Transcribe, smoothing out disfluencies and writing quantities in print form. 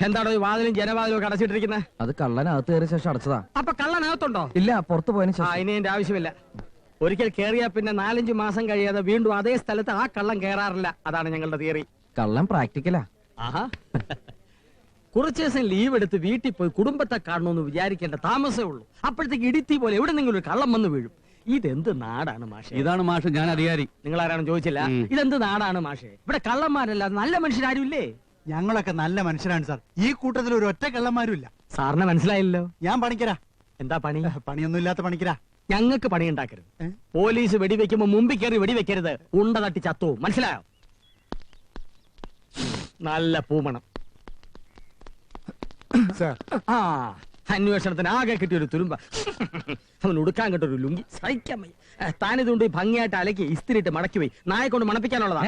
എന്താണോ ഈ വാതിലും ജനവാതിലും ഒക്കെ അടച്ചിട്ടിരിക്കുന്നത്? അത് കള്ളനകത്ത് കയറിയ ശേഷം അടച്ചതാ. അപ്പൊ കള്ളനകത്തുണ്ടോ? ഇല്ല, പുറത്തു പോയതിനു ശേഷം. ഇനി എന്റെ ആവശ്യമില്ല. ഒരിക്കൽ കേറിയാ പിന്നെ 4-5 മാസം കഴിയാതെ വീണ്ടും അതേ സ്ഥലത്ത് ആ കള്ളം കയറാറില്ല. അതാണ് ഞങ്ങളുടെ തിയറി. കള്ളം പ്രാക്ടിക്കലാ. ആഹാ. കുറച്ചു ദിവസം ലീവ് എടുത്ത് വീട്ടിൽ പോയി കുടുംബത്തെ കാണണമെന്ന് വിചാരിക്കേണ്ട താമസമേ ഉള്ളൂ. അപ്പോഴത്തേക്ക് ഇടിത്തി പോലെ എവിടെ നിങ്ങൾ ഒരു കള്ളം വന്ന് വീഴും. ഇതെന്ത് നാടാണ് മാഷെ? ഇതാണ് മാഷ്, ഞാൻ അധികാരി. നിങ്ങൾ ആരാണെന്ന് ചോദിച്ചില്ല. ഇതെന്ത് നാടാണ് മാഷെ? ഇവിടെ കള്ളന്മാരല്ലാതെ നല്ല മനുഷ്യരാരും ഇല്ലേ? ഞങ്ങളൊക്കെ നല്ല മനുഷ്യരാണ് സാർ. ഈ കൂട്ടത്തിൽ ഒരു ഒറ്റ കള്ളന്മാരും ഇല്ല. സാറിന് മനസ്സിലായില്ലോ. ഞാൻ പണിക്കരാ. എന്താ പണി? പണിയൊന്നും ഇല്ലാത്ത പണിക്കരാ. ഞങ്ങൾക്ക് പണി ഉണ്ടാക്കരുത്. പോലീസ് വെടിവെക്കുമ്പോ മുമ്പിൽ കയറി വെടിവെക്കരുത്. ഉണ്ട തട്ടി ചത്തോ, മനസ്സിലായോ? നല്ല പൂമണം. അന്വേഷണത്തിന് ആകെ കിട്ടിയൊരു തുരുമ്പ. അവൻ ഉടുക്കാൻ കിട്ടൊരു ലുങ്കി സഹിക്കാൻ വയ്യ. താനിതുകൊണ്ട് ഭംഗിയായിട്ട് അലക്കി ഇസ്തിരിട്ട് മടക്കി പോയി നായെ കൊണ്ട് മണപ്പിക്കാനുള്ളതാ.